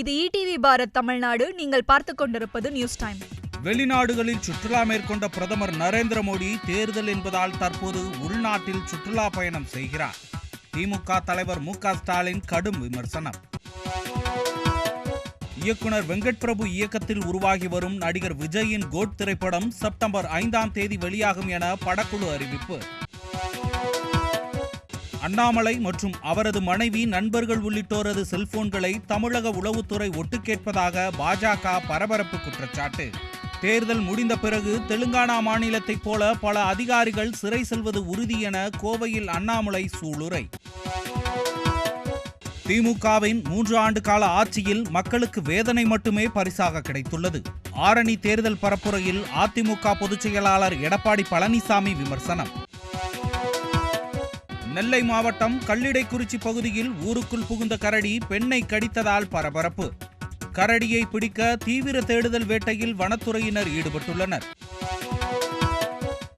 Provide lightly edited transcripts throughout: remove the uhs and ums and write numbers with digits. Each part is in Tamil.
இது ETV பாரத் தமிழ்நாடு. நீங்கள் பார்த்துக் கொண்டிருப்பது நியூஸ் டைம். வெளிநாடுகளில் சுற்றுலா மேற்கொண்ட பிரதமர் நரேந்திர மோடி தேர்தல் என்பதால் தற்போது உள்நாட்டில் சுற்றுலா பயணம் செய்கிறார். திமுக தலைவர் MK ஸ்டாலின் கடும் விமர்சனம். இயக்குனர் வெங்கட் பிரபு இயக்கத்தில் உருவாகி வரும் நடிகர் விஜயின் கோட் திரைப்படம் செப்டம்பர் 5ஆம் தேதி வெளியாகும் என படக்குழு அறிவிப்பு. அண்ணாமலை மற்றும் அவரது மனைவி, நண்பர்கள் உள்ளிட்டோரது செல்போன்களை தமிழக உளவுத்துறை ஒட்டு கேட்பதாக பாஜக பரபரப்பு குற்றச்சாட்டு. தேர்தல் முடிந்த பிறகு தெலுங்கானா மாநிலத்தைப் போல பல அதிகாரிகள் சிறை செல்வது உறுதி என கோவையில் அண்ணாமலை சூளுரை. திமுகவின் 3 ஆண்டு கால ஆட்சியில் மக்களுக்கு வேதனை மட்டுமே பரிசாக கிடைத்துள்ளது. ஆரணி தேர்தல் பரப்புரையில் அதிமுக பொதுச் செயலாளர் எடப்பாடி பழனிசாமி விமர்சனம். நெல்லை மாவட்டம் கல்லிடைக்குறிச்சி பகுதியில் ஊருக்குள் புகுந்த கரடி பெண்ணை கடித்ததால் பரபரப்பு. கரடியை பிடிக்க தீவிர தேடுதல் வேட்டையில் வனத்துறையினர் ஈடுபட்டுள்ளனர்.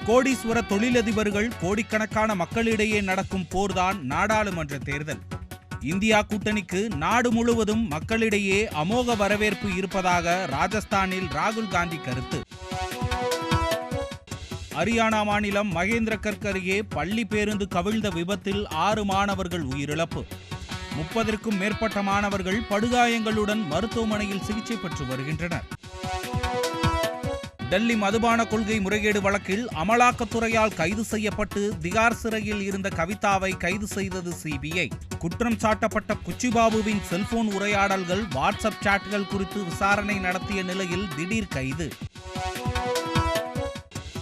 கோடீஸ்வர தொழிலதிபர்கள், கோடிக்கணக்கான மக்களிடையே நடக்கும் போர்தான் நாடாளுமன்ற தேர்தல். இந்தியா கூட்டணிக்கு நாடு முழுவதும் மக்களிடையே அமோக வரவேற்பு இருப்பதாக ராஜஸ்தானில் ராகுல் காந்தி கருத்து. ஹரியானா மாநிலம் மகேந்திரகர் அருகே பள்ளி பேருந்து கவிழ்ந்த விபத்தில் 6 மாணவர்கள் உயிரிழப்பு. 30க்கும் மேற்பட்ட மாணவர்கள் படுகாயங்களுடன் மருத்துவமனையில் சிகிச்சை பெற்று வருகின்றனர். டெல்லி மதுபான கொள்கை முறைகேடு வழக்கில் அமலாக்கத்துறையால் கைது செய்யப்பட்டு திகார் சிறையில் இருந்த கவிதாவை கைது செய்தது CBI. குற்றம் சாட்டப்பட்ட குச்சிபாபுவின் செல்போன் உரையாடல்கள், வாட்ஸ்அப் சாட்கள் குறித்து விசாரணை நடத்திய நிலையில் திடீர் கைது.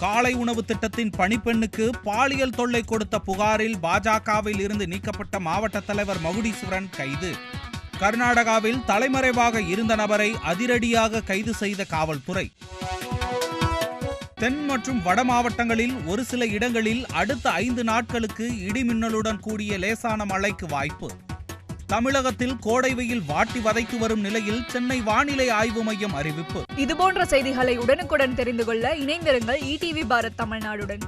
காலை உணவு திட்டத்தின் பணிப்பெண்ணுக்கு பாலியல் தொல்லை கொடுத்த புகாரில் பாஜகவில் இருந்து நீக்கப்பட்ட மாவட்ட தலைவர் மகுடீஸ்வரன் கைது. கர்நாடகாவில் தலைமறைவாக இருந்த நபரை அதிரடியாக கைது செய்த காவல்துறை. தென் மற்றும் வட மாவட்டங்களில் ஒரு சில இடங்களில் அடுத்த 5 நாட்களுக்கு இடிமின்னலுடன் கூடிய லேசான மழைக்கு வாய்ப்பு. தமிழகத்தில் கோடை வெயில் வாட்டி வதைத்து வரும் நிலையில் சென்னை வானிலை ஆய்வு மையம் அறிவிப்பு. இதுபோன்ற செய்திகளை உடனுக்குடன் தெரிந்து கொள்ள இணைந்திருங்கள் ETV பாரத் தமிழ்நாடுடன்.